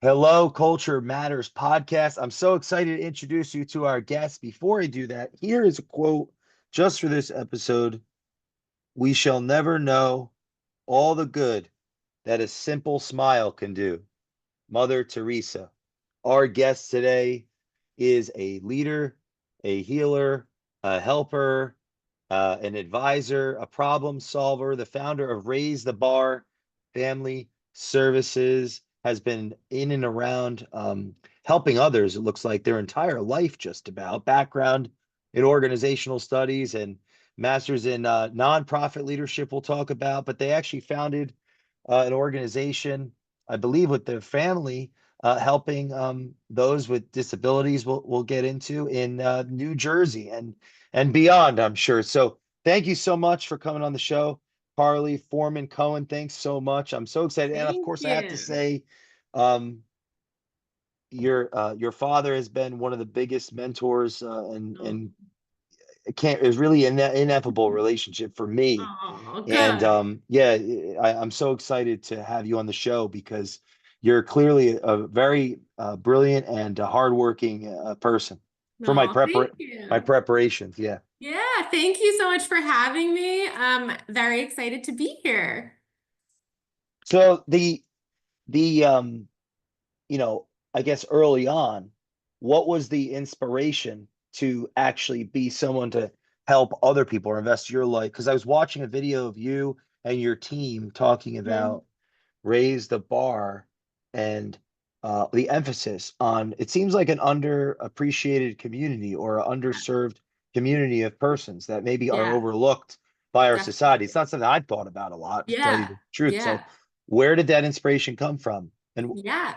Hello, Culture Matters podcast. I'm so excited to introduce you to our guest. Before I do that, here is a quote just for this episode. We shall never know all the good that a simple smile can do. Mother Teresa. Our guest today is a leader, a healer, a helper, an advisor, a problem solver, the founder of Raise the Bar Family Services, has been in and around helping others, it looks like their entire life, just about. Background in organizational studies and master's in nonprofit leadership, we'll talk about, but they actually founded an organization, I believe, with their family, helping those with disabilities. We'll get into in New Jersey and beyond, I'm sure. So thank you so much for coming on the show, Carly Forman Cohen. Thanks so much. I'm so excited, and of Thank course, I have to you. say, um, your father has been one of the biggest mentors, Oh, and it can't is really an ineffable relationship for me. oh, And good. yeah, I'm so excited to have you on the show because you're clearly a very brilliant and hardworking person for Oh, thank you. my preparations. Yeah. Yeah, thank you so much for having me. I'm very excited to be here. So the you know, I guess early on, what was the inspiration to actually be someone to help other people or invest your life? Because I was watching a video of you and your team talking Mhm. about raise the bar and the emphasis on it seems like an underappreciated community or an underserved community of persons that maybe are Yeah, overlooked by our society. It's definitely. not something I'd thought about a lot, to tell you Yeah, the truth. So yeah, where did that inspiration come from? And yeah.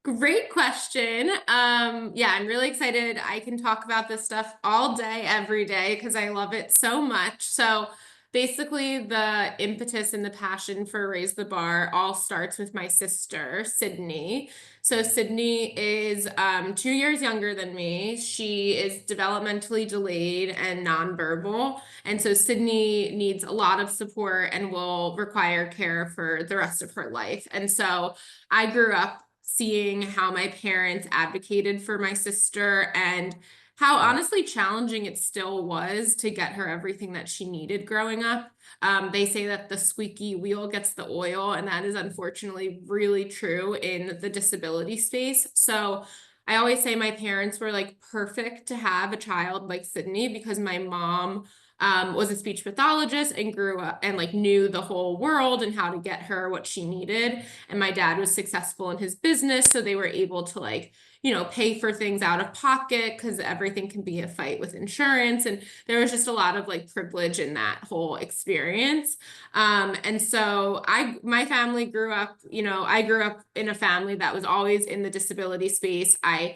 Great question. Yeah, I'm really excited. I can talk about this stuff all day, every day, because I love it so much. So basically, the impetus and the passion for Raise the Bar all starts with my sister, Sydney. So Sydney is 2 years younger than me. She is developmentally delayed and nonverbal. And so Sydney needs a lot of support and will require care for the rest of her life. And so I grew up seeing how my parents advocated for my sister and how yeah, honestly challenging it still was to get her everything that she needed growing up. They say that the squeaky wheel gets the oil, and that is unfortunately really true in the disability space. So I always say my parents were like perfect to have a child like Sydney because my mom was a speech pathologist and grew up and like knew the whole world and how to get her what she needed. And my dad was successful in his business, so they were able to like, pay for things out of pocket because everything can be a fight with insurance. And there was just a lot of like privilege in that whole experience. And so my family grew up, I grew up in a family that was always in the disability space. I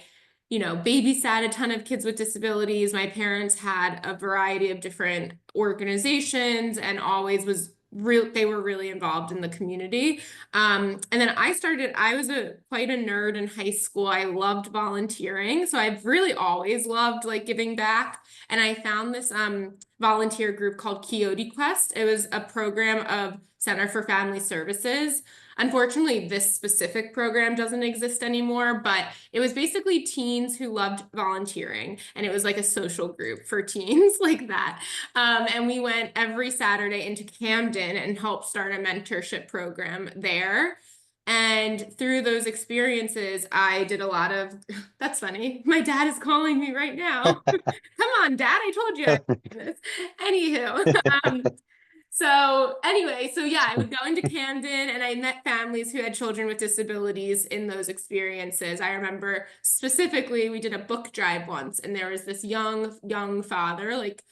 babysat a ton of kids with disabilities. My parents had a variety of different organizations and always they were really involved in the community. And then I was quite a nerd in high school. I loved volunteering. So I've really always loved like giving back. And I found this volunteer group called Coyote Quest. It was a program of Center for Family Services. Unfortunately, this specific program doesn't exist anymore, but it was basically teens who loved volunteering. And it was like a social group for teens like that. And we went every Saturday into Camden and helped start a mentorship program there. And through those experiences, I did a lot of, that's funny. My dad is calling me right now. Come on, Dad, I told you I would do this. Anywho, so yeah, I would go into Camden and I met families who had children with disabilities in those experiences. I remember specifically we did a book drive once and there was this young father, like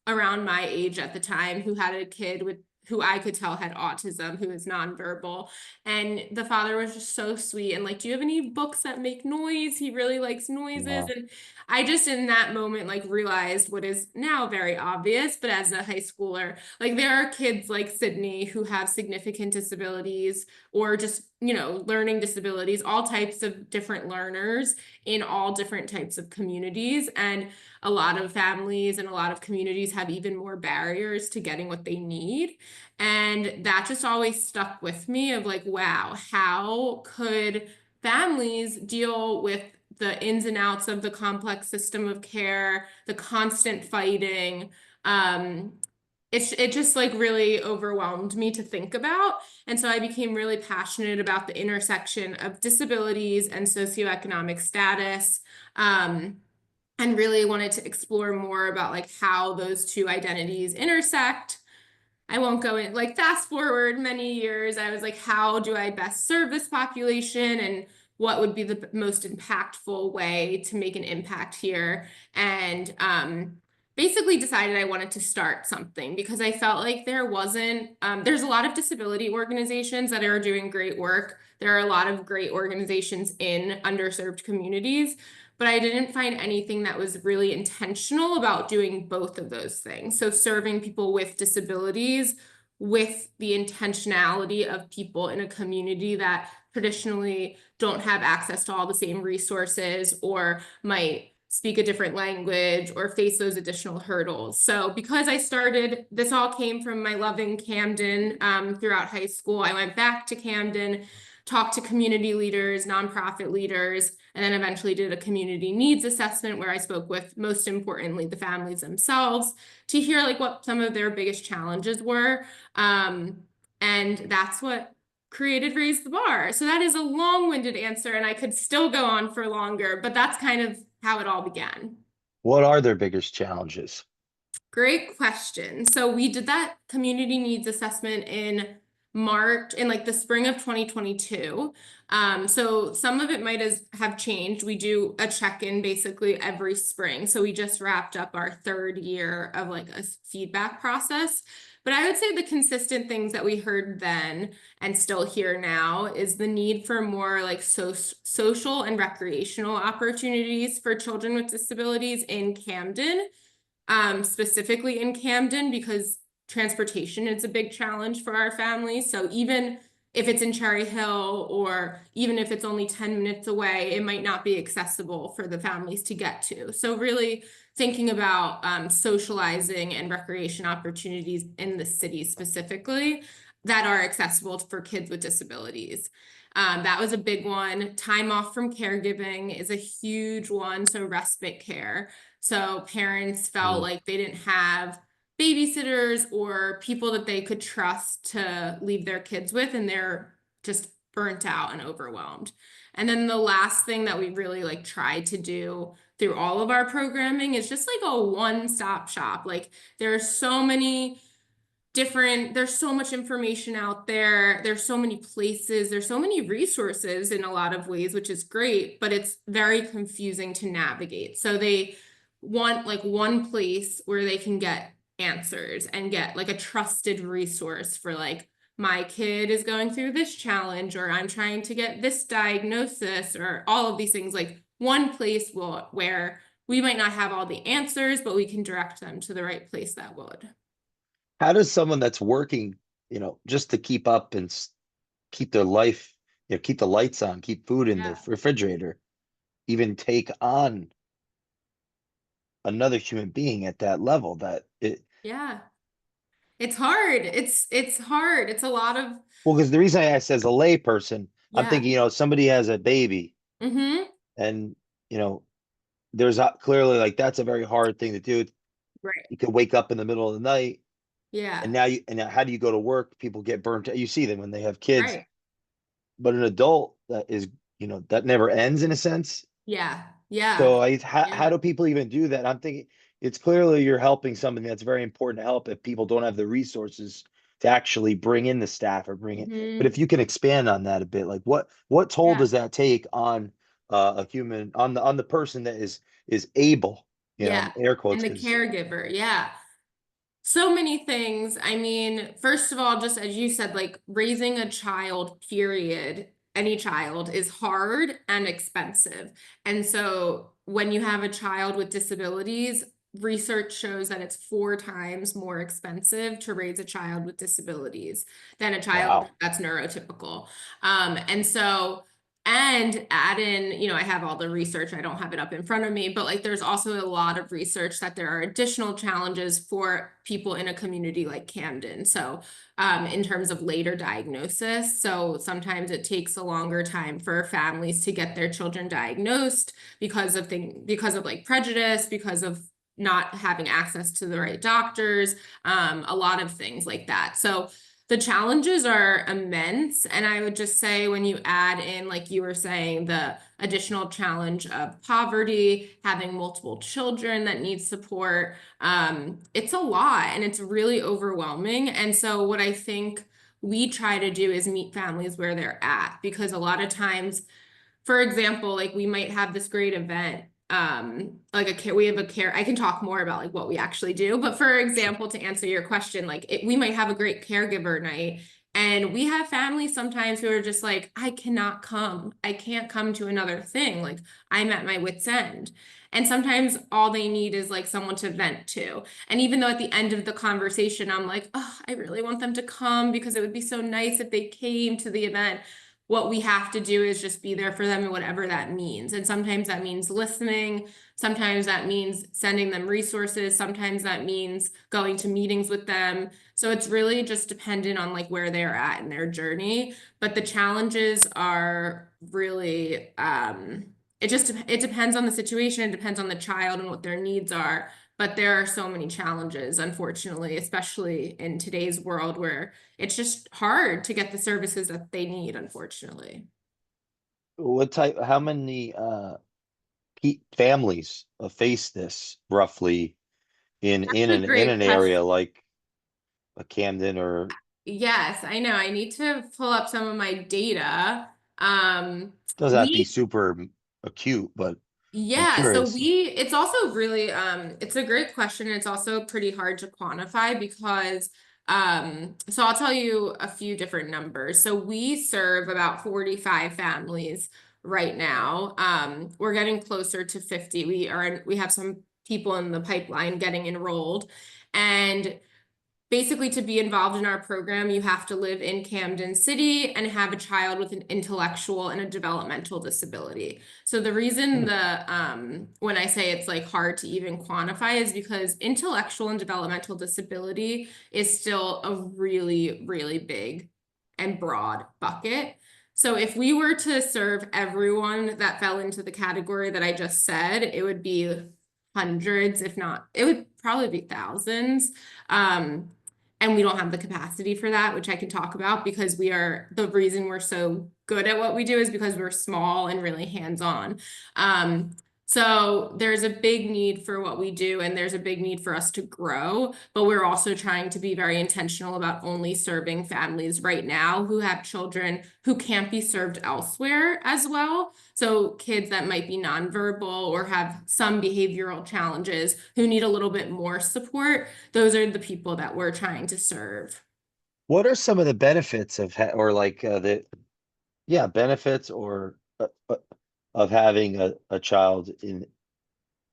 around my age at the time, who had a kid with who I could tell had autism, who is nonverbal. And the father was just so sweet and like, do you have any books that make noise? He really likes noises. wow, And I just in that moment like realized what is now very obvious, but as a high schooler, like there are kids like Sydney who have significant disabilities or just, learning disabilities, all types of different learners in all different types of communities. And a lot of families and a lot of communities have even more barriers to getting what they need. And that just always stuck with me of like, wow, how could families deal with the ins and outs of the complex system of care, the constant fighting. It just like really overwhelmed me to think about. And so I became really passionate about the intersection of disabilities and socioeconomic status. And really wanted to explore more about like how those two identities intersect. I won't go in, like, fast forward many years. I was like, how do I best serve this population, and what would be the most impactful way to make an impact here? And basically decided I wanted to start something because I felt like there's a lot of disability organizations that are doing great work. There are a lot of great organizations in underserved communities, but I didn't find anything that was really intentional about doing both of those things. So serving people with disabilities with the intentionality of people in a community that traditionally don't have access to all the same resources or might speak a different language or face those additional hurdles. So because this all came from my love in Camden throughout high school. I went back to Camden, talked to community leaders, nonprofit leaders, and then eventually did a community needs assessment where I spoke with, most importantly, the families themselves to hear like what some of their biggest challenges were. And that's what created Raise the Bar. So that is a long-winded answer, and I could still go on for longer, but that's kind of how it all began. What are their biggest challenges? Great question. So we did that community needs assessment in March, in like the spring of 2022. So some of it might have changed. We do a check-in basically every spring. So we just wrapped up our third year of like a feedback process. But I would say the consistent things that we heard then and still hear now is the need for more like social and recreational opportunities for children with disabilities in Camden, specifically in Camden, because transportation is a big challenge for our families. So even if it's in Cherry Hill or even if it's only 10 minutes away, it might not be accessible for the families to get to. So really thinking about socializing and recreation opportunities in the city specifically that are accessible for kids with disabilities. That was a big one. Time off from caregiving is a huge one. So respite care. So parents felt Mm. like they didn't have babysitters or people that they could trust to leave their kids with, and they're just burnt out and overwhelmed. And then the last thing that we really like tried to do through all of our programming is just like a one-stop shop. Like there are so many there's so much information out there. There's so many places, there's so many resources in a lot of ways, which is great, but it's very confusing to navigate. So they want like one place where they can get answers and get like a trusted resource for like, my kid is going through this challenge, or I'm trying to get this diagnosis, or all of these things. Like one place where we might not have all the answers, but we can direct them to the right place that would. How does someone that's working, just to keep up and keep their life, keep the lights on, keep food in the Yeah. refrigerator, even take on another human being at that level that it, Yeah. It's hard. It's hard. It's a lot of, well, because the reason I asked as a lay person, I'm yeah. thinking, somebody has a baby Mm-hmm. and, you know, clearly like that's a very hard thing to do. Right. You could wake up in the middle of the night Yeah. and now how do you go to work? People get burnt out. You see them when they have kids, Right. but an adult that is, that never ends in a sense. Yeah. Yeah. So how Yeah. do people even do that? I'm thinking it's clearly you're helping something that's very important to help if people don't have the resources to actually bring in the staff or bring it. But Mm-hmm. if you can expand on that a bit, like what toll Yeah. does that take on a human on the person that is able, Yeah. air quotes, And the because caregiver. Yeah. So many things. I mean, first of all, just as you said, like raising a child, period, any child is hard and expensive. And so when you have a child with disabilities, research shows that it's 4 times more expensive to raise a child with disabilities than a child wow. that's neurotypical. And so And add in, I have all the research, I don't have it up in front of me, but like there's also a lot of research that there are additional challenges for people in a community like Camden. So in terms of later diagnosis, so sometimes it takes a longer time for families to get their children diagnosed because of like prejudice, because of not having access to the right doctors, a lot of things like that. So the challenges are immense. And I would just say when you add in, like you were saying, the additional challenge of poverty, having multiple children that need support, it's a lot and it's really overwhelming. And so what I think we try to do is meet families where they're at, because a lot of times, for example, like we might have this great event, like we have a care, I can talk more about like what we actually do, but for Sure. example, to answer your question, like we might have a great caregiver night, and we have families sometimes who are just like, I cannot come, I can't come to another thing, like I'm at my wit's end. And sometimes all they need is like someone to vent to. And even though at the end of the conversation, I'm like, oh, I really want them to come because it would be so nice if they came to the event, what we have to do is just be there for them and whatever that means. And sometimes that means listening. Sometimes that means sending them resources. Sometimes that means going to meetings with them. So it's really just dependent on like where they're at in their journey. But the challenges are really, it depends on the situation. It depends on the child and what their needs are. But there are so many challenges, unfortunately, especially in today's world where it's just hard to get the services that they need, unfortunately. What type, how many families face this roughly That's a in great an question. area like a Camden, or Yes, I know. I need to pull up some of my data. Um, doesn't have to be we super acute, but I'm Yeah, so curious. it's also really it's a great question. It's also pretty hard to quantify because so I'll tell you a few different numbers. So we serve about 45 families right now. We're getting closer to 50. We have some people in the pipeline getting enrolled. And basically, to be involved in our program, you have to live in Camden City and have a child with an intellectual and a developmental disability. So the reason Hmm. the when I say it's like hard to even quantify is because intellectual and developmental disability is still a really, really big and broad bucket. So if we were to serve everyone that fell into the category that I just said, it would be hundreds, if not, it would probably be thousands. Um, and we don't have the capacity for that, which I can talk about because the reason we're so good at what we do is because we're small and really hands-on. Um, so there's a big need for what we do, and there's a big need for us to grow, but we're also trying to be very intentional about only serving families right now who have children who can't be served elsewhere as well. So kids that might be nonverbal or have some behavioral challenges who need a little bit more support, those are the people that we're trying to serve. What are some of the benefits of or like the yeah, benefits or of having a child in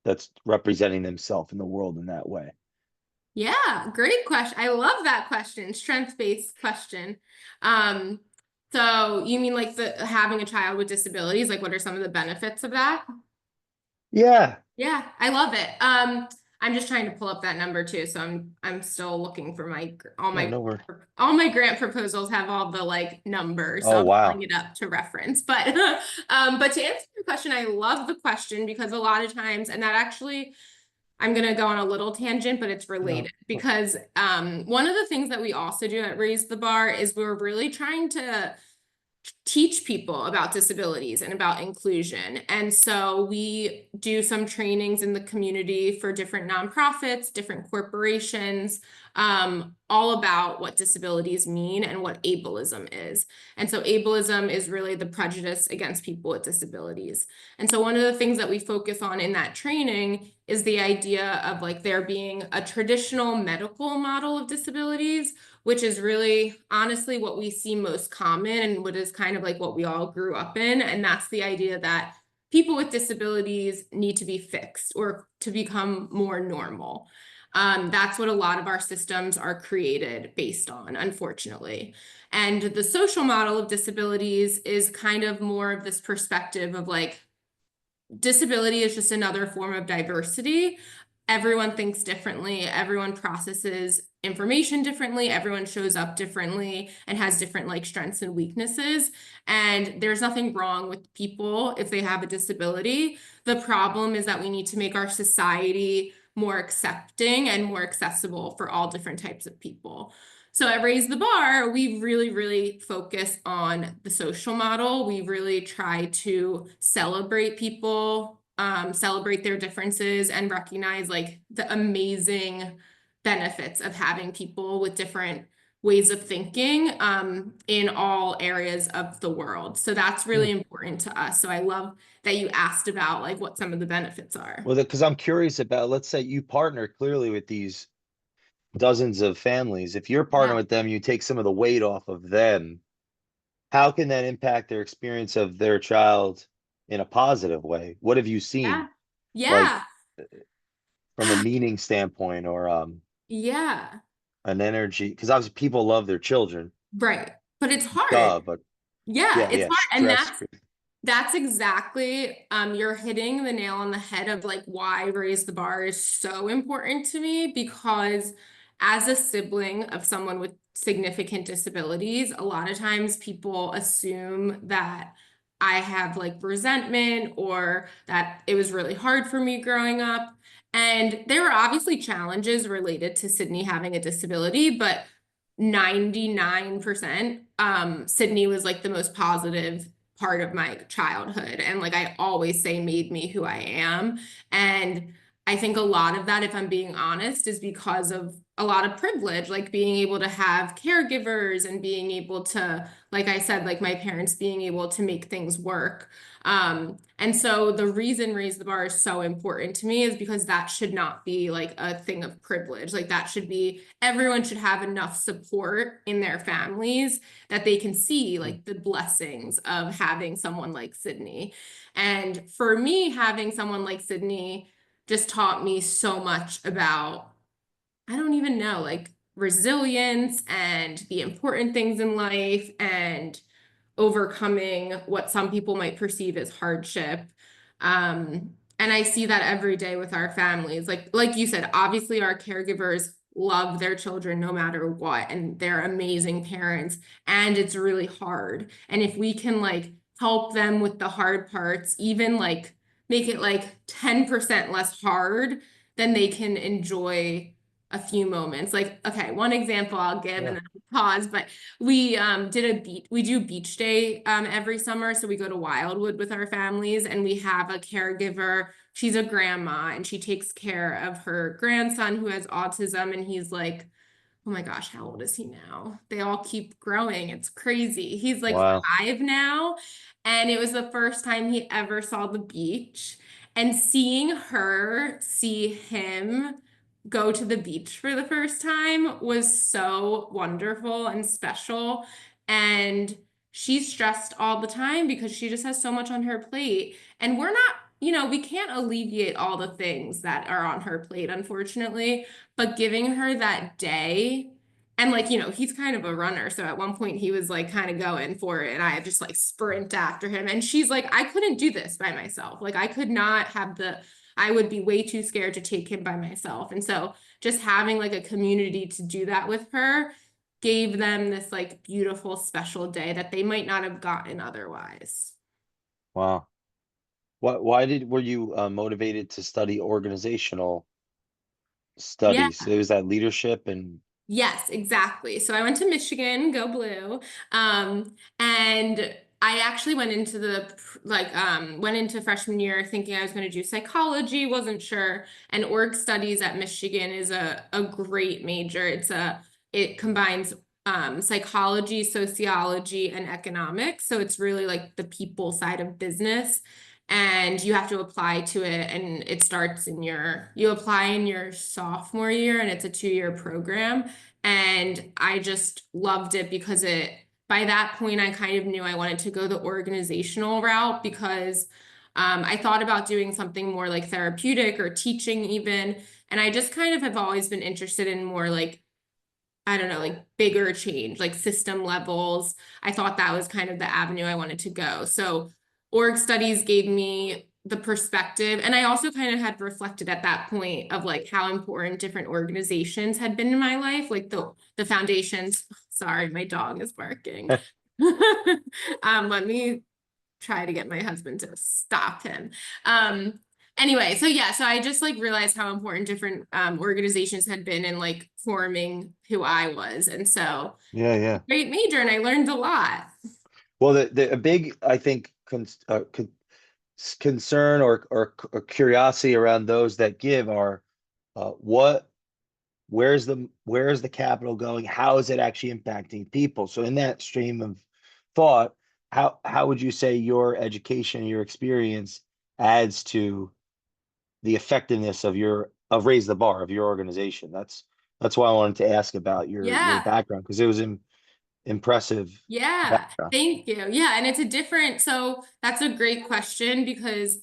that's representing themselves in the world in that way? Yeah, great question. I love that question, strength-based question. Um, so you mean like the having a child with disabilities, like what are some of the benefits of that? Yeah, Yeah, I love it. I'm just trying to pull up that number too, so I'm still looking for yeah, no worries. all my grant proposals have all the like numbers, so Oh I'm pulling wow. it up to reference. But to answer your question, I love the question because a lot of times, and that actually I'm gonna go on a little tangent, but it's No. related because one of the things that we also do at Raise the Bar is we're really trying to teach people about disabilities and about inclusion. And so we do some trainings in the community for different nonprofits, different corporations, all about what disabilities mean and what ableism is. And so ableism is really the prejudice against people with disabilities. And so one of the things that we focus on in that training is the idea of like there being a traditional medical model of disabilities, which is really honestly what we see most common and what is kind of like what we all grew up in. And that's the idea that people with disabilities need to be fixed or to become more normal. That's what a lot of our systems are created based on, unfortunately. And the social model of disabilities is kind of more of this perspective of like, disability is just another form of diversity. Everyone thinks differently, everyone processes information differently, everyone shows up differently and has different like strengths and weaknesses. And there's nothing wrong with people if they have a disability. The problem is that we need to make our society more accepting and more accessible for all different types of people. So at Raise the Bar, we really, really focus on the social model. We really try to celebrate people, celebrate their differences, and recognize like the amazing benefits of having people with different ways of thinking in all areas of the world. So that's Hmm. really important to us. So I love that you asked about like what some of the benefits are. Well, because I'm curious about, let's say you partner clearly with these dozens of families. If you're partnering Yeah. with them, you take some of the weight off of them. How can that impact their experience of their child in a positive way? What have you Yeah. seen, like Yeah. from a meaning standpoint or Yeah. an energy? Because obviously people love their children, Right. But it's hard. duh, but Yeah, yeah, it's yeah, hard. And stress. that's exactly you're hitting the nail on the head of like why Raise the Bar is so important to me because as a sibling of someone with significant disabilities, a lot of times people assume that I have like resentment or that it was really hard for me growing up. And there were obviously challenges related to Sydney having a disability, but 99% Sydney was like the most positive part of my childhood and like I always say made me who I am. And I think a lot of that, if I'm being honest, is because of a lot of privilege, like being able to have caregivers and being able to, like I said, like my parents being able to make things work. And so the reason Raise the Bar is so important to me is because that should not be like a thing of privilege. Like that should be, everyone should have enough support in their families that they can see like the blessings of having someone like Sydney. And for me, having someone like Sydney just taught me so much about, I don't even know, like resilience and the important things in life and overcoming what some people might perceive as hardship. And I see that every day with our families. Like you said, obviously our caregivers love their children no matter what, and they're amazing parents, and it's really hard. And if we can like help them with the hard parts, even like make it like 10% less hard, then they can enjoy a few moments. Like, okay, one example I'll give Yeah. and then I'll pause, but we do beach day every summer. So we go to Wildwood with our families and we have a caregiver. She's a grandma and she takes care of her grandson who has autism and he's like, oh my gosh, how old is he now? They all keep growing. It's crazy. He's like Wow. 5 now. And it was the first time he ever saw the beach. And seeing her see him go to the beach for the first time was so wonderful and special. And she's stressed all the time because she just has so much on her plate. And we're not, we can't alleviate all the things that are on her plate, unfortunately, but giving her that day. And like, he's kind of a runner. So at one point he was like kind of going for it. And I just like sprint after him. And she's like, I couldn't do this by myself. Like I could not have I would be way too scared to take him by myself. And so just having like a community to do that with her gave them this like beautiful special day that they might not have gotten otherwise. Wow. Were you motivated to study organizational Yeah. studies? It was that leadership and Yes, exactly. So I went to Michigan, go blue. And I actually went into went into freshman year thinking I was going to do psychology, wasn't sure. And org studies at Michigan is a great major. It combines psychology, sociology, and economics. So it's really like the people side of business. And you have to apply to it, and it starts you apply in your sophomore year, and it's a 2-year program. And I just loved it because by that point, I kind of knew I wanted to go the organizational route because I thought about doing something more like therapeutic or teaching even. And I just kind of have always been interested in more like, I don't know, like bigger change, like system levels. I thought that was kind of the avenue I wanted to go. So org studies gave me the perspective. And I also kind of had reflected at that point of like how important different organizations had been in my life, like the foundations. Sorry, my dog is barking. Let me try to get my husband to stop him. Um, anyway, so yeah, so I just like realized how important different organizations had been in like forming who I was. And so Yeah, yeah. great major and I learned a lot. Well, the a big, I think, concern or curiosity around those that give are what where's the capital going? How is it actually impacting people? So in that stream of thought, how would you say your education, your experience adds to the effectiveness of of Raise the Bar of your organization? That's why I wanted to ask about your Yeah. background because it was impressive Yeah. background. Thank you. Yeah. And it's a different, so that's a great question because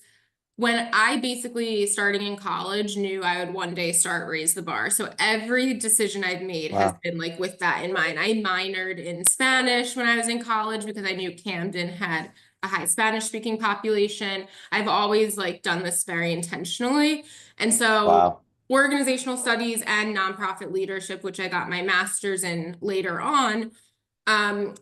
when I basically starting in college knew I would one day start Raise the Bar. So every decision I've made has Wow. been like with that in mind. I minored in Spanish when I was in college because I knew Camden had a high Spanish speaking population. I've always like done this very intentionally. And so Wow. organizational studies and nonprofit leadership, which I got my master's in later on,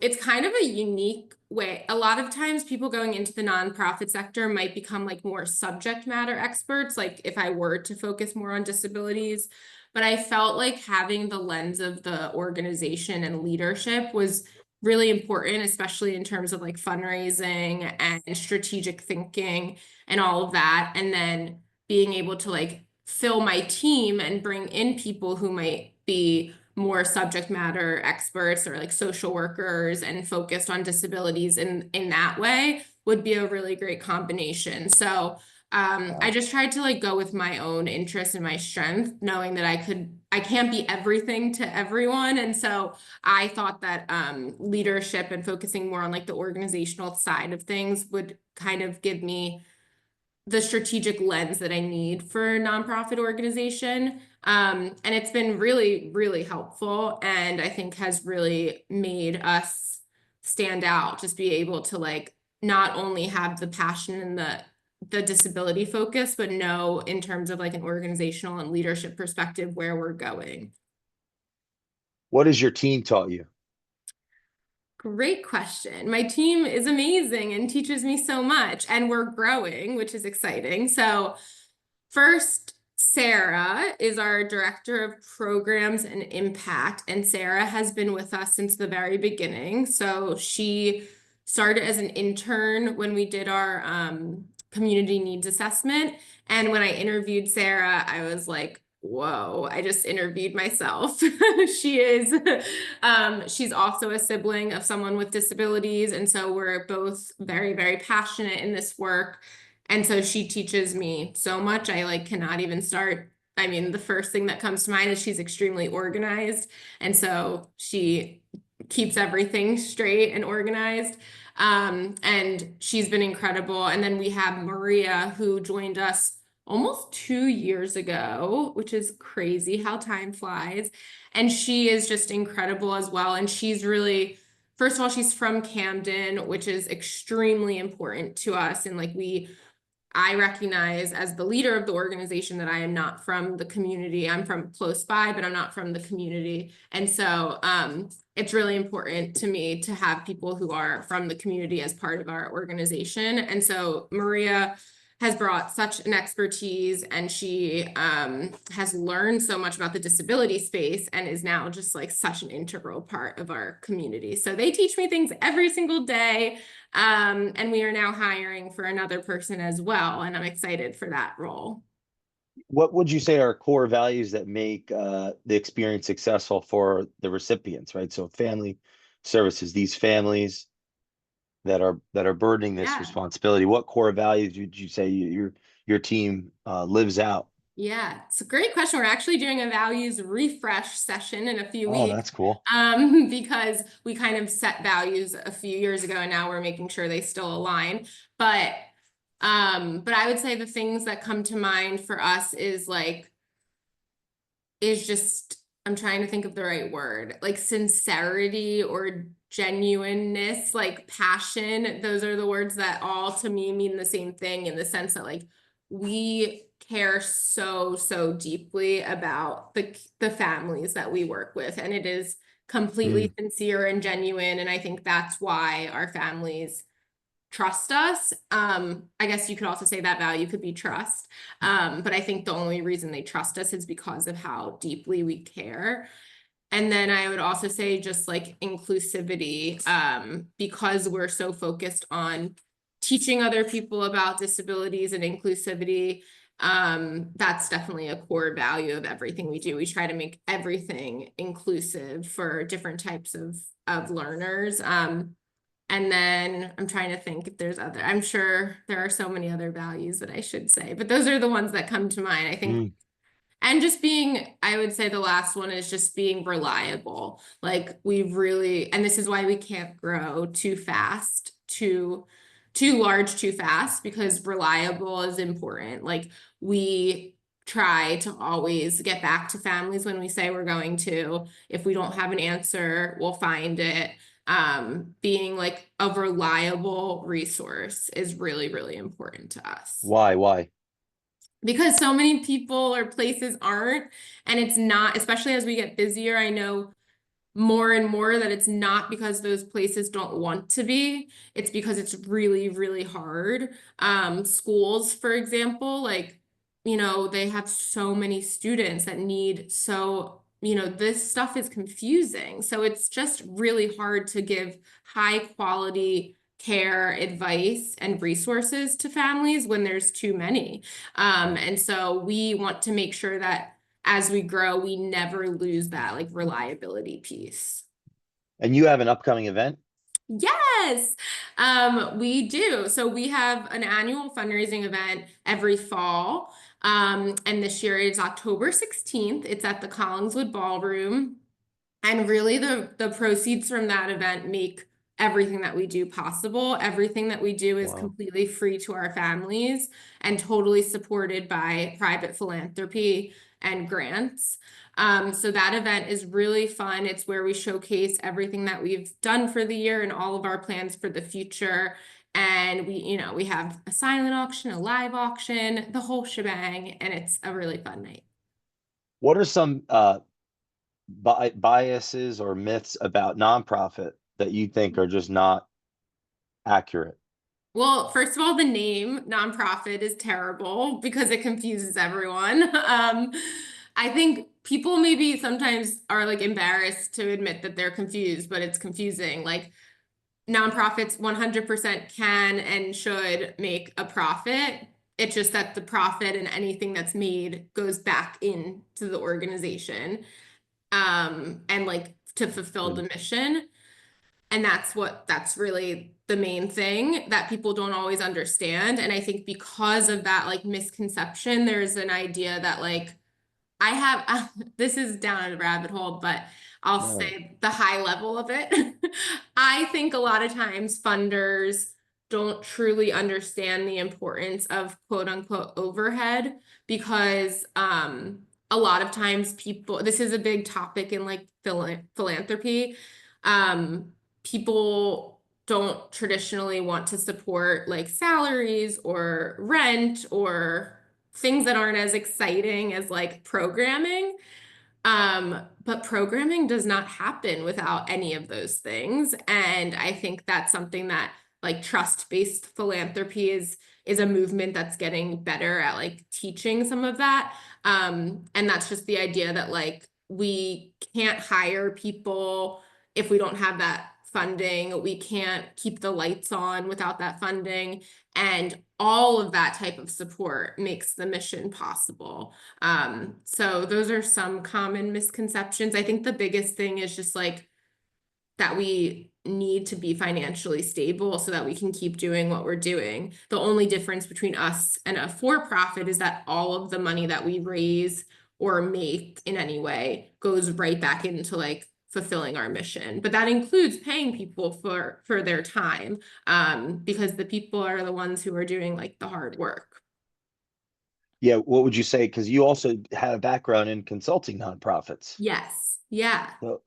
it's kind of a unique way. A lot of times people going into the nonprofit sector might become like more subject matter experts, like if I were to focus more on disabilities. But I felt like having the lens of the organization and leadership was really important, especially in terms of like fundraising and strategic thinking and all of that. And then being able to like fill my team and bring in people who might be more subject matter experts or like social workers and focused on disabilities in that way would be a really great combination. So I Wow. just tried to like go with my own interest and my strength, knowing that I can't be everything to everyone. And so I thought that leadership and focusing more on like the organizational side of things would kind of give me the strategic lens that I need for a nonprofit organization. And it's been really, really helpful. And I think has really made us stand out, just be able to like not only have the passion and the disability focus, but know in terms of like an organizational and leadership perspective where we're going. What has your team taught you? Great question. My team is amazing and teaches me so much, and we're growing, which is exciting. So, first, Sarah is our director of programs and impact, and Sarah has been with us since the very beginning. So, she started as an intern when we did our community needs assessment. And when I interviewed Sarah, I was like, whoa, I just interviewed myself. She is, she's also a sibling of someone with disabilities. And so we're both very, very passionate in this work. And so she teaches me so much. I like cannot even start. I mean, the first thing that comes to mind is she's extremely organized. And so she keeps everything straight and organized. And she's been incredible. And then we have Maria, who joined us almost 2 years ago, which is crazy how time flies. And she is just incredible as well. And she's really, first of all, she's from Camden, which is extremely important to us. And like I recognize as the leader of the organization that I am not from the community. I'm from close by, but I'm not from the community. And so it's really important to me to have people who are from the community as part of our organization. And so Maria has brought such an expertise and she has learned so much about the disability space and is now just like such an integral part of our community. So they teach me things every single day. And we are now hiring for another person as well. And I'm excited for that role. What would you say are core values that make the experience successful for the recipients, right? So family services, these families that are burdening this Yeah. responsibility, what core values would you say your team lives out? Yeah, it's a great question. We're actually doing a values refresh session in a few Oh, weeks that's cool. because we kind of set values a few years ago and now we're making sure they still align. But But I would say the things that come to mind for us is just, I'm trying to think of the right word, like sincerity or genuineness, like passion. Those are the words that all to me mean the same thing, in the sense that like we care so deeply about the families that we work with, and it is completely Mm, sincere and genuine. And I think that's why our families trust us. I guess you could also say that value could be trust. But I think the only reason they trust us is because of how deeply we care. And then I would also say just like inclusivity, because we're so focused on teaching other people about disabilities and inclusivity. That's definitely a core value of everything we do. We try to make everything inclusive for different types of learners. And then I'm trying to think if there's other, I'm sure there are so many other values that I should say, but those are the ones that come to mind. I think, mm. and just being, I would say the last one is just being reliable. Like we've really, and this is why we can't grow too fast, too large, too fast, because reliable is important. Like we try to always get back to families when we say we're going to. If we don't have an answer, we'll find it. Being like a reliable resource is really important to us, Why? Why? because so many people or places aren't. And it's not, especially as we get busier, I know more and more that it's not because those places don't want to be, it's because it's really hard. Schools, for example, like, they have so many students that need, so this stuff is confusing, so it's just really hard to give high quality care, advice, and resources to families when there's too many. And so we want to make sure that as we grow, we never lose that like reliability piece. And you have an upcoming event? Yes, we do. So we have an annual fundraising event every fall. And this year is October 16th. It's at the Collingswood Ballroom. And really the proceeds from that event make everything that we do possible. Everything that we do is Wow. completely free to our families and totally supported by private philanthropy and grants. So that event is really fun. It's where we showcase everything that we've done for the year and all of our plans for the future. And we have a silent auction, a live auction, the whole shebang, and it's a really fun night. What are some biases or myths about nonprofit that you think are just not accurate? Well, first of all, the name nonprofit is terrible because it confuses everyone. I think people maybe sometimes are like embarrassed to admit that they're confused, but it's confusing. Like nonprofits 100% can and should make a profit. It's just that the profit and anything that's made goes back into the organization, and like to fulfill Mm. the mission. And that's really the main thing that people don't always understand. And I think because of that like misconception, there's an idea that like I have, this is down a rabbit hole, but I'll No. say the high level of it. I think a lot of times funders don't truly understand the importance of quote unquote overhead, because a lot of times people, this is a big topic in like philanthropy. Um, People don't traditionally want to support like salaries or rent or things that aren't as exciting as like programming. But programming does not happen without any of those things. And I think that's something that like trust-based philanthropy is a movement that's getting better at like teaching some of that. And that's just the idea that like we can't hire people if we don't have that funding. We can't keep the lights on without that funding. And all of that type of support makes the mission possible. So those are some common misconceptions. I think the biggest thing is just like that we need to be financially stable so that we can keep doing what we're doing. The only difference between us and a for-profit is that all of the money that we raise or make in any way goes right back into like fulfilling our mission. But that includes paying people for their time, because the people are the ones who are doing like the hard work. Yeah, what would you say? Because you also had a background in consulting nonprofits. Yes. Yeah. So,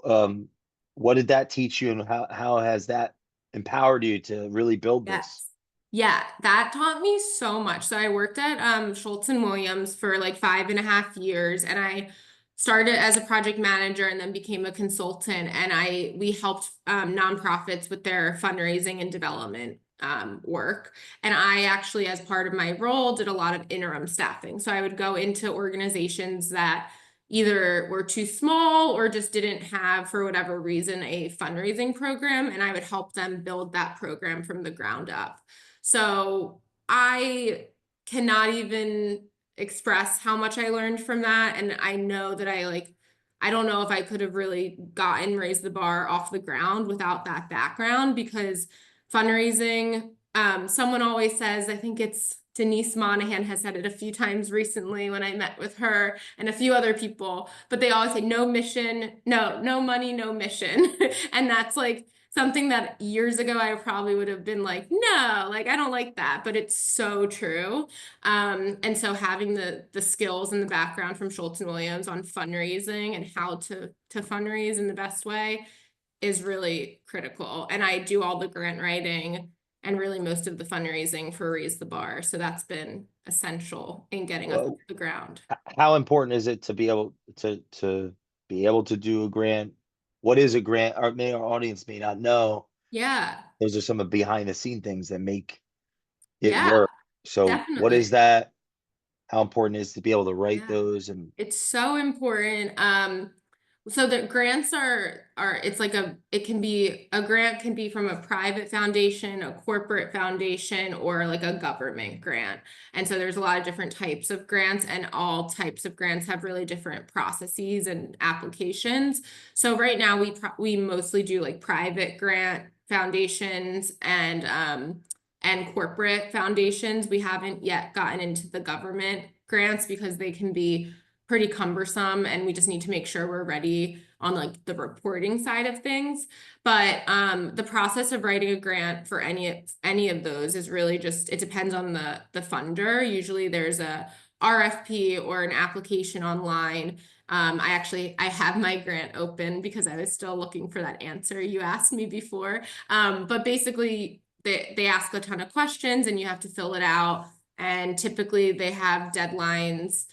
um, what did that teach you, and how has that empowered you to really build this? Yes. Yeah, that taught me so much. So I worked at Schultz and Williams for like 5.5 years, and I started as a project manager and then became a consultant. And we helped nonprofits with their fundraising and development work. And I actually, as part of my role, did a lot of interim staffing. So I would go into organizations that either were too small or just didn't have, for whatever reason, a fundraising program, and I would help them build that program from the ground up. So I cannot even express how much I learned from that. And I know that I don't know if I could have really raised the bar off the ground without that background, because fundraising, someone always says, I think it's Denise Monahan has said it a few times recently when I met with her and a few other people, but they always say no mission, no money, no mission. And that's like something that years ago I probably would have been like, no, like I don't like that, but it's so true. And so having the skills and the background from Schultz and Williams on fundraising and how to fundraise in the best way is really critical. And I do all the grant writing and really most of the fundraising for Raise the Bar. So that's been essential in getting us off Well, the ground. how important is it to be able to do a grant? What is a grant? Our audience may not know. Yeah. Those are some of behind the scene things that make it Yeah, work. So what is definitely. that? How important is to be able to write Yeah. those? And It's so important. So the grants are it's like it can be a grant can be from a private foundation, a corporate foundation, or like a government grant. And so there's a lot of different types of grants, and all types of grants have really different processes and applications. So right now we mostly do like private grant foundations and corporate foundations. We haven't yet gotten into the government grants because they can be pretty cumbersome, and we just need to make sure we're ready on like the reporting side of things. But the process of writing a grant for any of those is really just, it depends on the funder. Usually there's a RFP or an application online. I have my grant open because I was still looking for that answer you asked me before. But basically they ask a ton of questions and you have to fill it out. And typically they have deadlines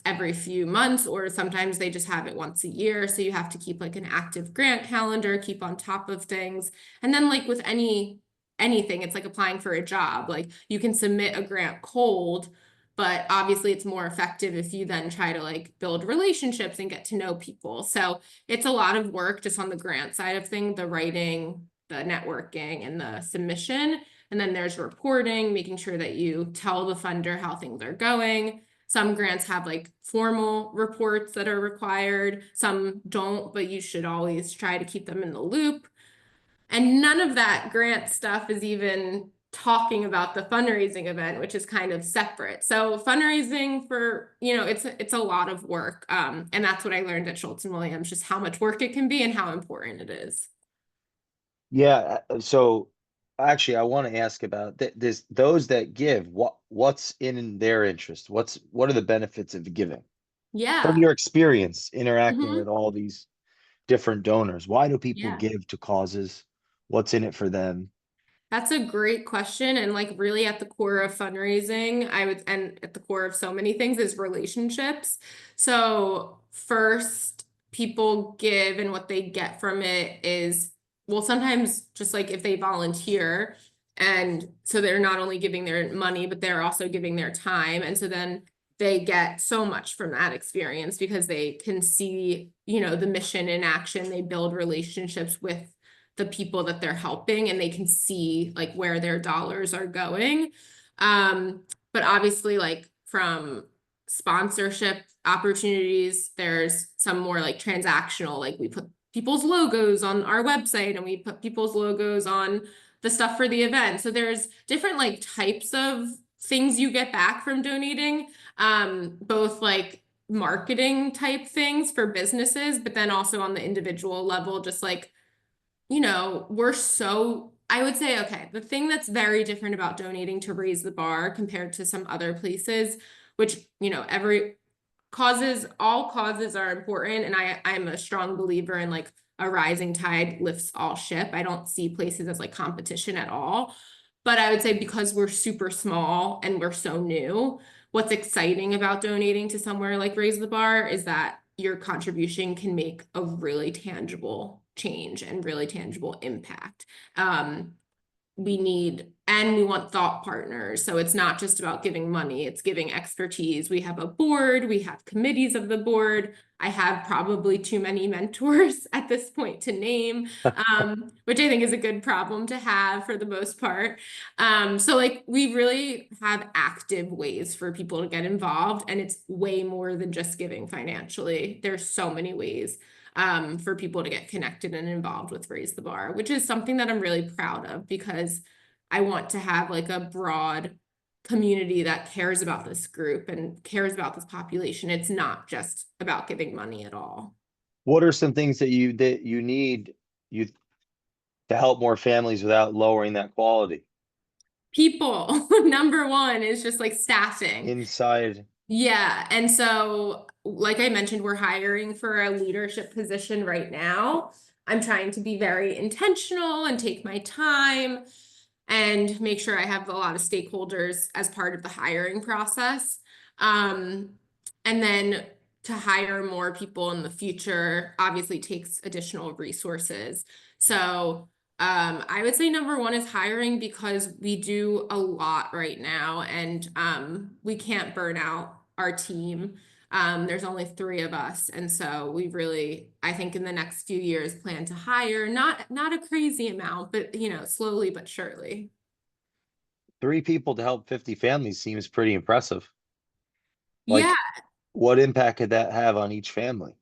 every few months, or sometimes they just have it once a year. So you have to keep like an active grant calendar, keep on top of things. And then like with anything, it's like applying for a job. Like you can submit a grant cold, but obviously it's more effective if you then try to like build relationships and get to know people. So it's a lot of work just on the grant side of things, the writing, the networking, and the submission. And then there's reporting, making sure that you tell the funder how things are going. Some grants have like formal reports that are required. Some don't, but you should always try to keep them in the loop. And none of that grant stuff is even talking about the fundraising event, which is kind of separate. So fundraising it's a lot of work. And that's what I learned at Schultz and Williams, just how much work it can be and how important it is. yeah, so actually, I want to ask about this. Those that give, what's in their interest? What are the benefits of giving? From Yeah. your experience interacting with Mhm. all these different donors, why do people Yeah. give to causes? What's in it for them? That's a great question. And like really at the core of fundraising, and at the core of so many things is relationships. So first, people give, and what they get from it is, well, sometimes just like if they volunteer, and so they're not only giving their money, but they're also giving their time. And so then they get so much from that experience because they can see, the mission in action. They build relationships with the people that they're helping, and they can see like where their dollars are going. But obviously like from sponsorship opportunities, there's some more like transactional, like we put people's logos on our website and we put people's logos on the stuff for the event. So there's different like types of things you get back from donating, both like marketing type things for businesses, but then also on the individual level, just like, I would say, okay, the thing that's very different about donating to Raise the Bar compared to some other places, which, all causes are important. And I'm a strong believer in like a rising tide lifts all ship. I don't see places as like competition at all. But I would say because we're super small and we're so new, what's exciting about donating to somewhere like Raise the Bar is that your contribution can make a really tangible change and really tangible impact. We want thought partners. So it's not just about giving money, it's giving expertise. We have a board, we have committees of the board. I have probably too many mentors at this point to name, which I think is a good problem to have for the most part. So like we really have active ways for people to get involved, and it's way more than just giving financially. There's so many ways for people to get connected and involved with Raise the Bar, which is something that I'm really proud of because I want to have like a broad community that cares about this group and cares about this population. It's not just about giving money at all. What are some things that you need you to help more families without lowering that quality People, number one is just like staffing. inside? Yeah. And so, like I mentioned, we're hiring for a leadership position right now. I'm trying to be very intentional and take my time and make sure I have a lot of stakeholders as part of the hiring process. Um, and then to hire more people in the future obviously takes additional resources. So I would say number one is hiring because we do a lot right now and we can't burn out our team. There's only 3 of us. And so we really, I think in the next few years, plan to hire, not a crazy amount, but slowly but surely. 3 people to help 50 families seems pretty impressive. Yeah. Like, what impact could that have on each family?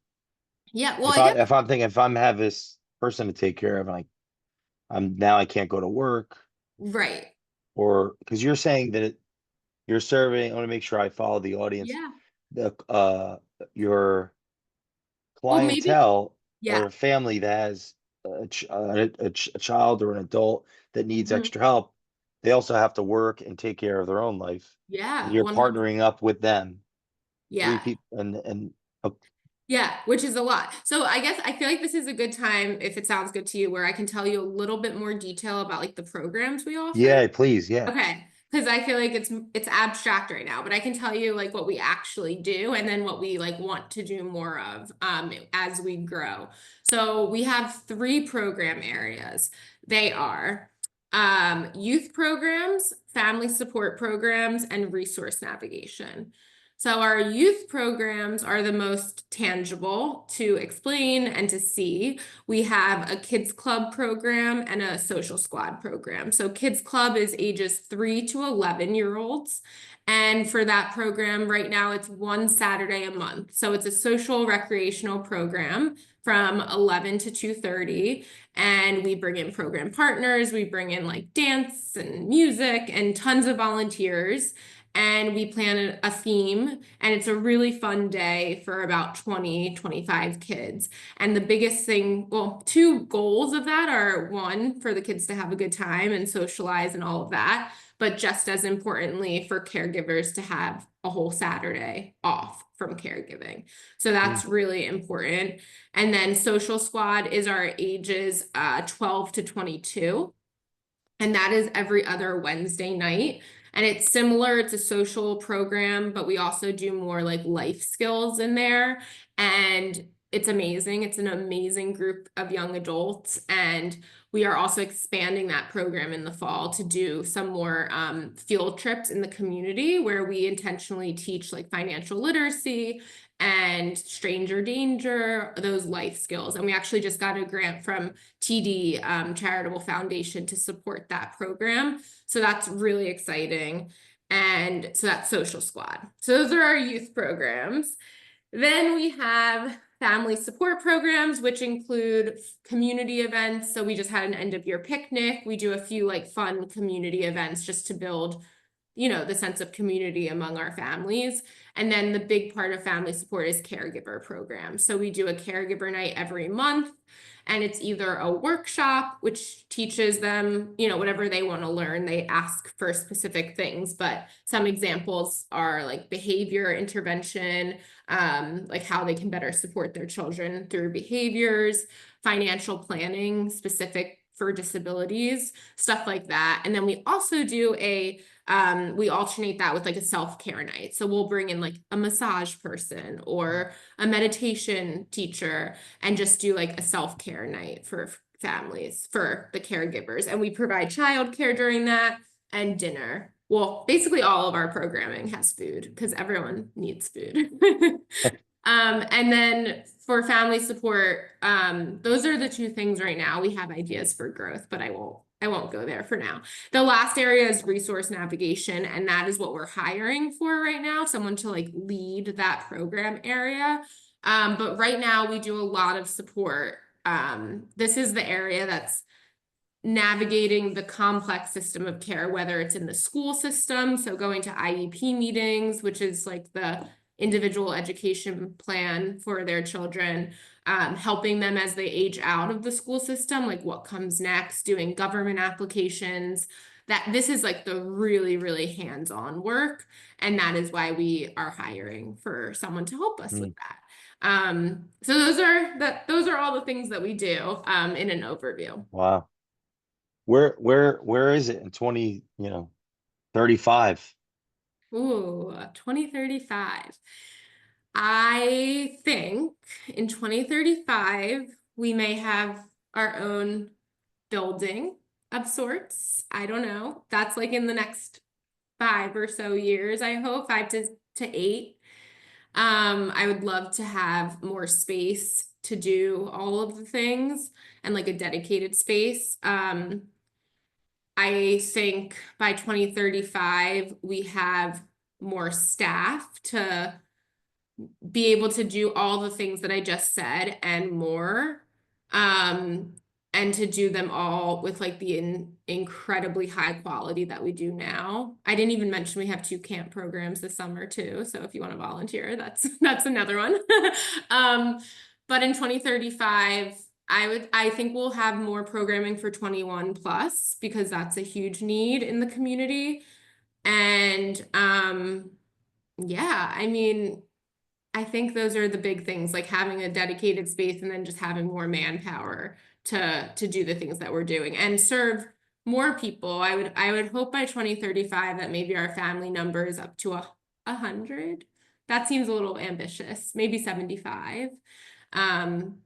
Yeah. Well, If I guess, I'm thinking if I'm have this person to take care of, like I can't go to work, right. or because you're saying that you're serving. I want to make sure I follow the audience. Yeah. The your Well, maybe, clientele yeah. or a family that has a child or an adult that needs Mhm. extra help, they also have to work and take care of their own life. And Yeah. you're 100. partnering up with them, three Yeah. people, and uh, Yeah, which is a lot. So I guess I feel like this is a good time, if it sounds good to you, where I can tell you a little bit more detail about like the programs we offer. yeah, please, yeah. Okay, because I feel like it's abstract right now, but I can tell you like what we actually do and then what we like want to do more of as we grow. So we have 3 program areas. They are youth programs, family support programs, and resource navigation. So our youth programs are the most tangible to explain and to see. We have a kids club program and a social squad program. So kids club is ages 3 to 11-year-olds. And for that program right now, it's one Saturday a month. So it's a social recreational program from 11 to 2:30. And we bring in program partners, we bring in like dance and music and tons of volunteers. And we plan a theme, and it's a really fun day for about 20-25 kids. And the biggest thing, well, 2 goals of that are, one, for the kids to have a good time and socialize and all of that, but just as importantly, for caregivers to have a whole Saturday off from caregiving. So Mm. that's really important. And then Social Squad is our ages 12 to 22. And that is every other Wednesday night. And it's similar, it's a social program, but we also do more like life skills in there. And it's amazing. It's an amazing group of young adults. And we are also expanding that program in the fall to do some more field trips in the community where we intentionally teach like financial literacy and stranger danger, those life skills. And we actually just got a grant from TD Charitable Foundation to support that program. So that's really exciting. And so that's Social Squad. So those are our youth programs. Then we have family support programs, which include community events. So we just had an end of year picnic. We do a few like fun community events just to build the sense of community among our families. And then the big part of family support is caregiver programs. So we do a caregiver night every month, and it's either a workshop, which teaches them, whatever they want to learn. They ask for specific things, but some examples are like behavior intervention, like how they can better support their children through behaviors, financial planning specific for disabilities, stuff like that. And then we also do we alternate that with like a self-care night. So we'll bring in like a massage person or a meditation teacher and just do like a self-care night for families, for the caregivers. And we provide childcare during that and dinner. Well, basically all of our programming has food because everyone needs food. And then for family support, those are the two things right now. We have ideas for growth, but I won't go there for now. The last area is resource navigation, and that is what we're hiring for right now, someone to like lead that program area. But right now we do a lot of support. This is the area that's navigating the complex system of care, whether it's in the school system, so going to IEP meetings, which is like the individual education plan for their children, helping them as they age out of the school system, like what comes next, doing government applications. That this is like the really, really hands-on work, and that is why we are hiring for someone to help us with Mm, that. So those are all the things that we do in an overview. wow. Where is it in 20, 35? Ooh, 2035. I think in 2035, we may have our own building of sorts. I don't know. That's like in the next 5 or so years, I hope, 5 to 8. I would love to have more space to do all of the things and like a dedicated space. I think by 2035, we have more staff to be able to do all the things that I just said and more. Um, and to do them all with like the incredibly high quality that we do now. I didn't even mention we have 2 camp programs this summer too. So if you want to volunteer, that's another one. But in 2035, I think we'll have more programming for 21 plus because that's a huge need in the community. And yeah, I mean, I think those are the big things, like having a dedicated space and then just having more manpower to do the things that we're doing and serve more people. I would hope by 2035 that maybe our family number is up to 100. That seems a little ambitious, maybe 75. Um,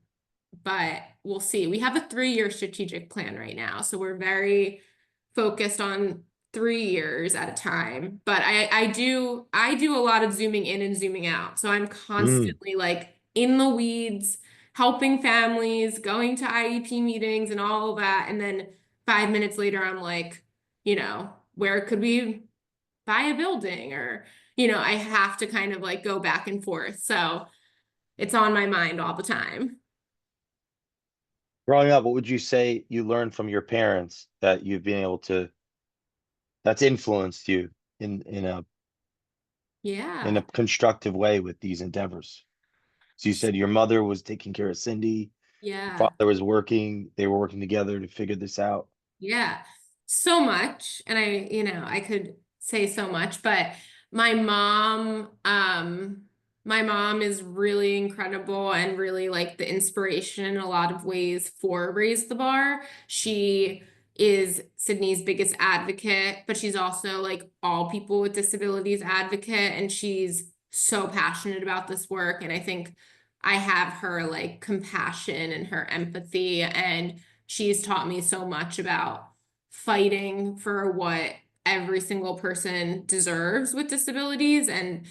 but we'll see. We have a 3-year strategic plan right now, so we're very focused on 3 years at a time. But I do a lot of zooming in and zooming out. So I'm Mm, constantly like in the weeds, helping families, going to IEP meetings and all of that. And then 5 minutes later, I'm like, where could we buy a building? Or, I have to kind of like go back and forth. So it's on my mind all the time. growing up, what would you say you learned from your parents that you've been able to that's influenced you in a Yeah. constructive way with these endeavors? So you said your mother was taking care of Cindy, your Yeah. father was working, they were working together to figure this out. Yeah, so much. And I could say so much, but my mom, my mom is really incredible and really like the inspiration in a lot of ways for Raise the Bar. She is Sydney's biggest advocate, but she's also like all people with disabilities advocate, and she's so passionate about this work. And I think I have her like compassion and her empathy, and she's taught me so much about fighting for what every single person deserves with disabilities. And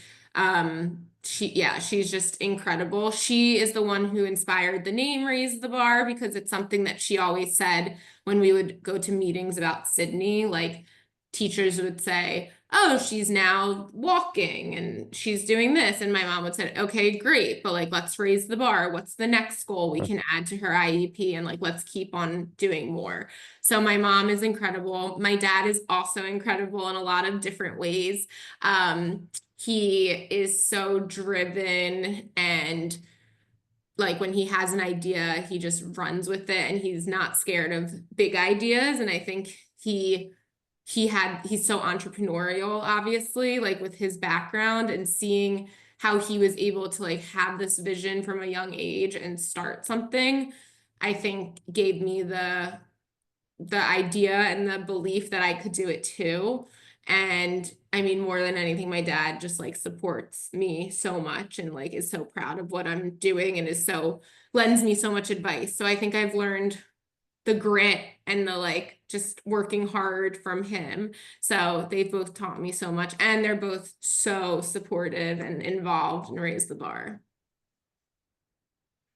she's just incredible. She is the one who inspired the name Raise the Bar because it's something that she always said when we would go to meetings about Sydney, like teachers would say, oh, she's now walking and she's doing this. And my mom would say, okay, great, but like, let's raise the bar. What's the next goal we can add to her IEP? And like, let's keep on doing more. So my mom is incredible. My dad is also incredible in a lot of different ways. He is so driven, and like when he has an idea, he just runs with it, and he's not scared of big ideas. And I think he's so entrepreneurial, obviously, like with his background, and seeing how he was able to like have this vision from a young age and start something, I think gave me the idea and the belief that I could do it too. And I mean, more than anything, my dad just like supports me so much and like is so proud of what I'm doing and lends me so much advice. So I think I've learned the grit and the like just working hard from him. So they've both taught me so much, and they're both so supportive and involved and raise the bar.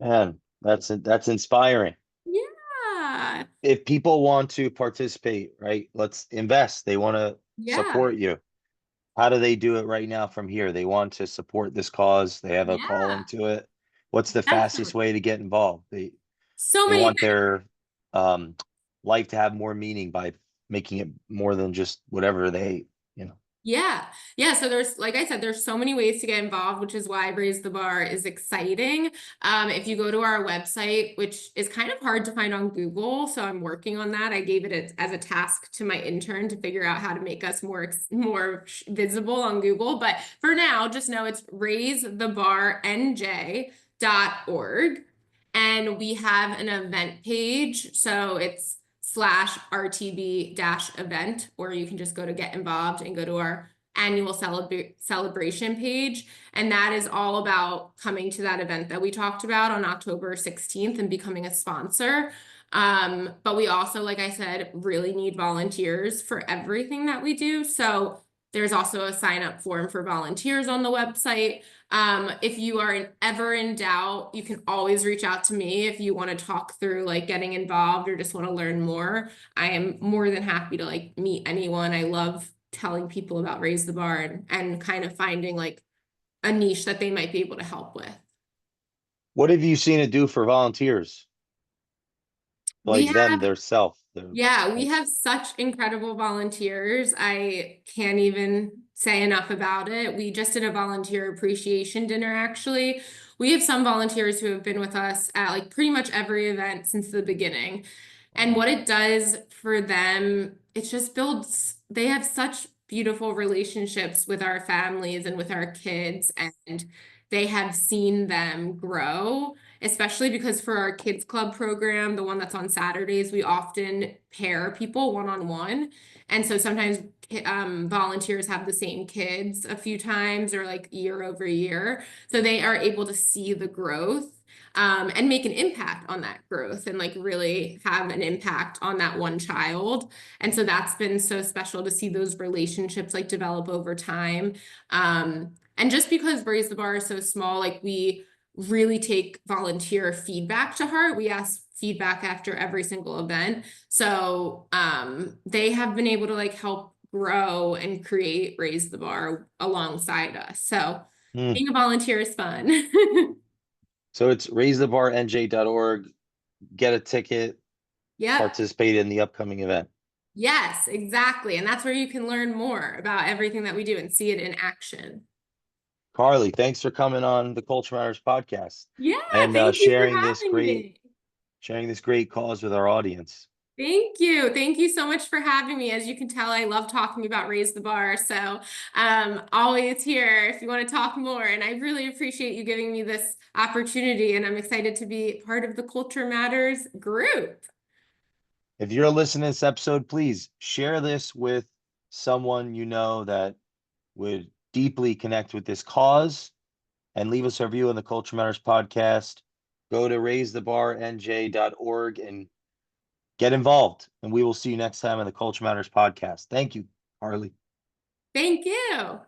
Man, that's inspiring. Yeah. If people want to participate, right, let's invest. They want to Yeah. support you. How do they do it right now from here? They want to support this cause. They have a calling Yeah. to it. What's the fastest Definitely. way to get involved? So They many. want their um life to have more meaning by making it more than just whatever they hate, you know. Yeah. Yeah. So there's, like I said, there's so many ways to get involved, which is why Raise the Bar is exciting. If you go to our website, which is kind of hard to find on Google, so I'm working on that. I gave it as a task to my intern to figure out how to make us more visible on Google. But for now, just know it's raisethebarnj.org. And we have an event page. So it's /RTB event, or you can just go to get involved and go to our annual celebration page. And that is all about coming to that event that we talked about on October 16th and becoming a sponsor. But we also, like I said, really need volunteers for everything that we do. So there's also a sign up form for volunteers on the website. If you are ever in doubt, you can always reach out to me if you want to talk through like getting involved or just want to learn more. I am more than happy to like meet anyone. I love telling people about Raise the Bar and kind of finding like a niche that they might be able to help with. What have you seen it do for volunteers? We Like them, have their self, their Yeah, we like, have such incredible volunteers. I can't even say enough about it. We just did a volunteer appreciation dinner, actually. We have some volunteers who have been with us at like pretty much every event since the beginning. And what it does for them, it just they have such beautiful relationships with our families and with our kids, and they have seen them grow, especially because for our kids club program, the one that's on Saturdays, we often pair people one-on-one. And so sometimes volunteers have the same kids a few times or like year over year. So they are able to see the growth and make an impact on that growth and like really have an impact on that one child. And so that's been so special to see those relationships like develop over time. And just because Raise the Bar is so small, like we really take volunteer feedback to heart. We ask feedback after every single event. So they have been able to like help grow and create Raise the Bar alongside us. So hmm. being a volunteer is fun. So it's raisethebarnj.org, get a ticket, Yep. participate in the upcoming event. Yes, exactly. And that's where you can learn more about everything that we do and see it in action. Carly, thanks for coming on the Culture Matters podcast Yeah, and thank you for having me. sharing this great cause with our audience. Thank you. Thank you so much for having me. As you can tell, I love talking about Raise the Bar. So always here if you want to talk more. And I really appreciate you giving me this opportunity. And I'm excited to be part of the Culture Matters group. If you're listening to this episode, please share this with someone you know that would deeply connect with this cause, and leave us a review on the Culture Matters podcast. Go to raisethebarnj.org and get involved. And we will see you next time on the Culture Matters podcast. Thank you, Harley. Thank you.